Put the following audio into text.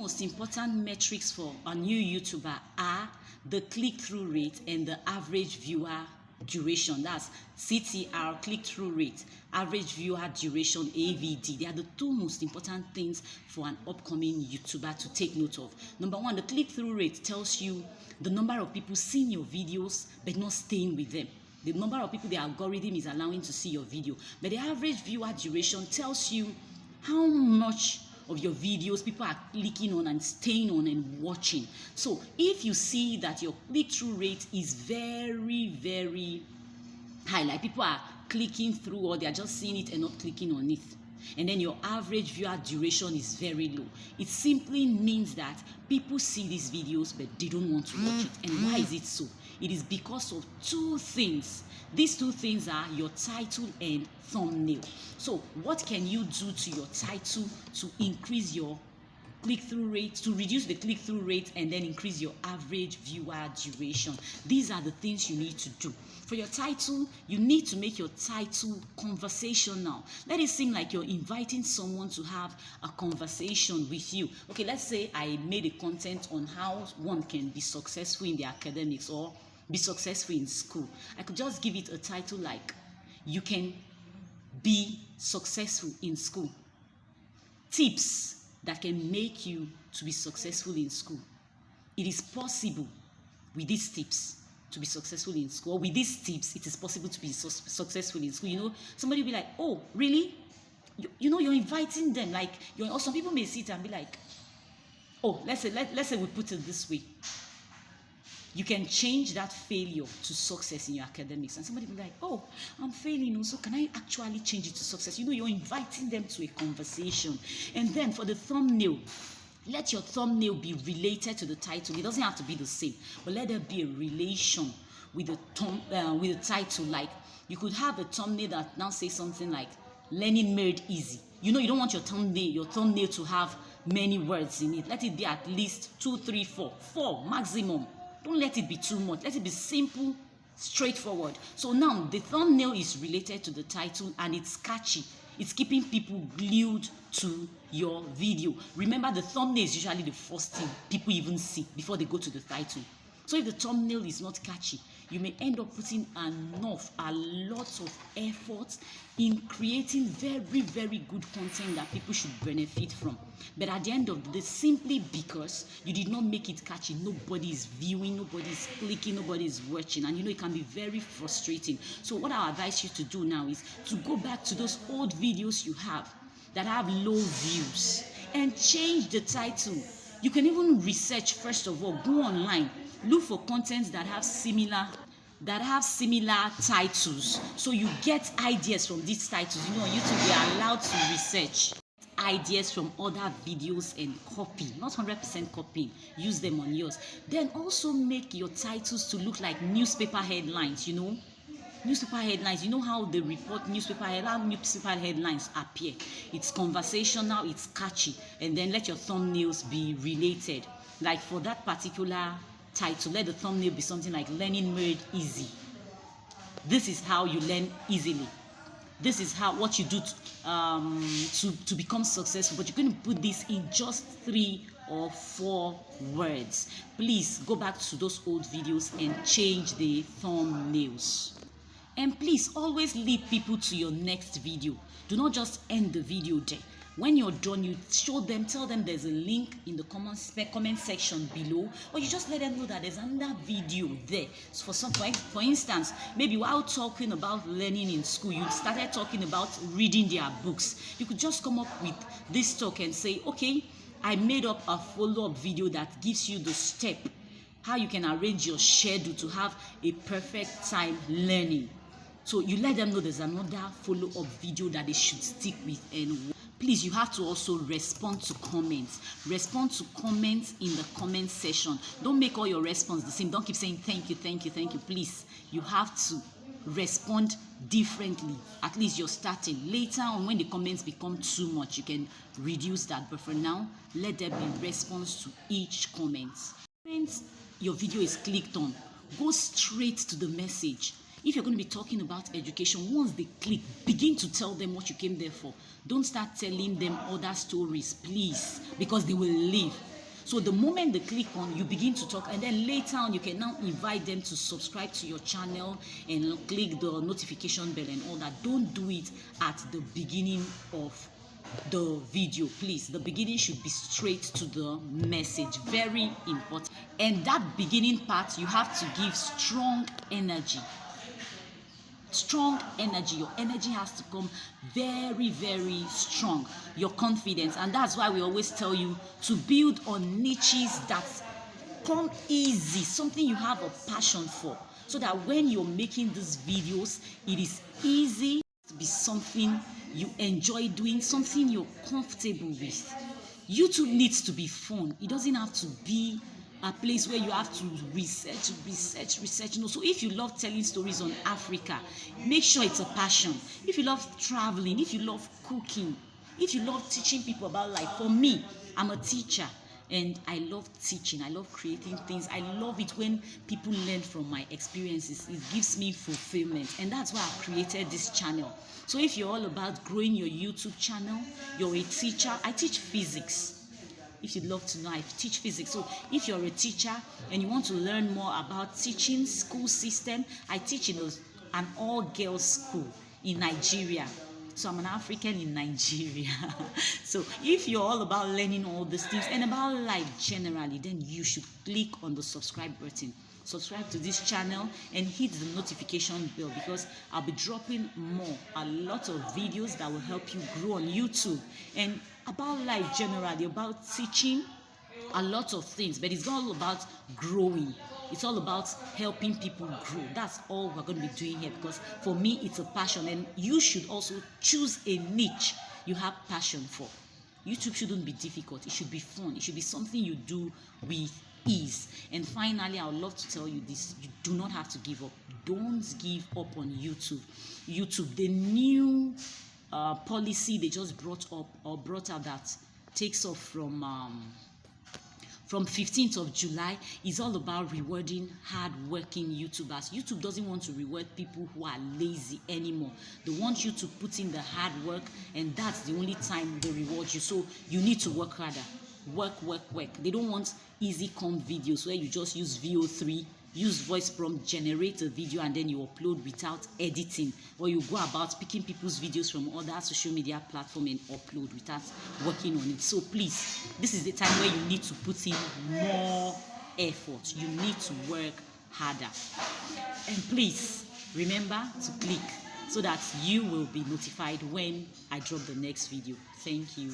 most important metrics for a new YouTuber are the click-through rate and the average viewer duration. That's CTR, click-through rate, average viewer duration, AVD. They are the two most important things for an upcoming YouTuber to take note of. Number one, the click-through rate tells you the number of people seeing your videos but not staying with them. The number of people the algorithm is allowing to see your video. But the average viewer duration tells you how much of your videos people are clicking on and staying on and watching. So if you see that your click-through rate is very, very high, like people are clicking through or they are just seeing it and not clicking on it, and then your average viewer duration is very low, it simply means that people see these videos but they don't want to watch it. And why is it so? It is because of two things. These two things are your title and thumbnail. So what can you do to your title to increase your click-through rate, to reduce the click-through rate and then increase your average viewer duration? These are the things you need to do. For your title, you need to make your title conversational. Let it seem like you're inviting someone to have a conversation with you. Okay, let's say I made a content on how one can be successful in the academics or be successful in school. I could just give it a title like, "You can be successful in school. Tips that can make you to be successful in school. It is possible with these tips to be successful in school. Or with these tips, it is possible to be successful in school." You know, somebody will be like, "Oh, really?" You know, you're inviting them. Like, or some people may sit and be like, "Oh, let's say we put it this way. You can change that failure to success in your academics." And somebody will be like, "Oh, I'm failing, so can I actually change it to success?" You know, you're inviting them to a conversation. And then for the thumbnail, let your thumbnail be related to the title. It doesn't have to be the same, but let there be a relation with the title. Like, you could have a thumbnail that now says something like "Learning Made Easy." You know, you don't want your thumbnail to have many words in it. Let it be at least 2, 3, 4 maximum. Don't let it be too much. Let it be simple, straightforward. So now the thumbnail is related to the title and it's catchy. It's keeping people glued to your video. Remember, the thumbnail is usually the first thing people even see before they go to the title. So if the thumbnail is not catchy, you may end up putting a lot of effort in creating very, very good content that people should benefit from. But at the end of the day, simply because you did not make it catchy, nobody is viewing, nobody is clicking, nobody is watching. And you know, it can be very frustrating. So what I advise you to do now is to go back to those old videos you have that have low views and change the title. You can even research, first of all, go online, look for contents that have similar titles, so you get ideas from these titles. You know, on YouTube we are allowed to research ideas from other videos and copy, not 100% copying, use them on yours. Then also make your titles to look like newspaper headlines. You know, newspaper headlines, you know how they report newspaper headlines appear. It's conversational, it's catchy, and then let your thumbnails be related. Like for that particular title, let the thumbnail be something like "Learning Made Easy." This is how you learn easily. This is what you do to become successful. But you're going to put this in just 3 or 4 words. Please go back to those old videos and change the thumbnails. And please always lead people to your next video. Do not just end the video there. When you're done, you show them, tell them there's a link in the comment section below, or you just let them know that there's another video there. So for instance, maybe while talking about learning in school, you started talking about reading their books. You could just come up with this talk and say, "Okay, I made up a follow-up video that gives you the step how you can arrange your schedule to have a perfect time learning." So you let them know there's another follow-up video that they should stick with. And please, you have to also respond to comments. Respond to comments in the comment section. Don't make all your response the same. Don't keep saying "thank you, thank you, thank you." Please, you have to respond differently. At least you're starting. Later on, when the comments become too much, you can reduce that. But for now, let there be response to each comment. Once your video is clicked on, go straight to the message. If you're going to be talking about education, once they click, begin to tell them what you came there for. Don't start telling them other stories, please, because they will leave. So the moment they click on, you begin to talk, and then later on you can now invite them to subscribe to your channel and click the notification bell and all that. Don't do it at the beginning of the video, please. The beginning should be straight to the message. Very important. And that beginning part, you have to give strong energy. Strong energy. Your energy has to come very, very strong. Your confidence. And that's why we always tell you to build on niches that come easy, something you have a passion for, so that when you're making these videos, it is easy to be something you enjoy doing, something you're comfortable with. YouTube needs to be fun. It doesn't have to be a place where you have to research. So if you love telling stories on Africa, make sure it's a passion. If you love traveling, if you love cooking, if you love teaching people about life. For me, I'm a teacher and I love teaching. I love creating things. I love it when people learn from my experiences. It gives me fulfillment, and that's why I've created this channel. So if you're all about growing your YouTube channel, you're a teacher. I teach physics. If you'd love to know, I teach physics. So if you're a teacher and you want to learn more about teaching, school system, I teach in an all-girls school in Nigeria. So I'm an African in Nigeria. So if you're all about learning all these things and about life generally, then you should click on the subscribe button. Subscribe to this channel and hit the notification bell, because I'll be dropping a lot of videos that will help you grow on YouTube and about life generally, about teaching, a lot of things. But it's all about growing. It's all about helping people grow. That's all we're going to be doing here, because for me it's a passion, and you should also choose a niche you have passion for. YouTube shouldn't be difficult. It should be fun. It should be something you do with ease. And finally, I would love to tell you this: you do not have to give up. Don't give up on YouTube. The new policy they just brought out that takes off from 15th of July is all about rewarding hard-working YouTubers. YouTube doesn't want to reward people who are lazy anymore. They want you to put in the hard work, and that's the only time they reward you. So you need to work harder. Work. They don't want easy come videos where you just use VO3, use voice prompt, generate a video, and then you upload without editing, or you go about picking people's videos from other social media platforms and upload without working on it. So please, this is the time where you need to put in more effort. You need to work harder. And please remember to click so that you will be notified when I drop the next video. Thank you.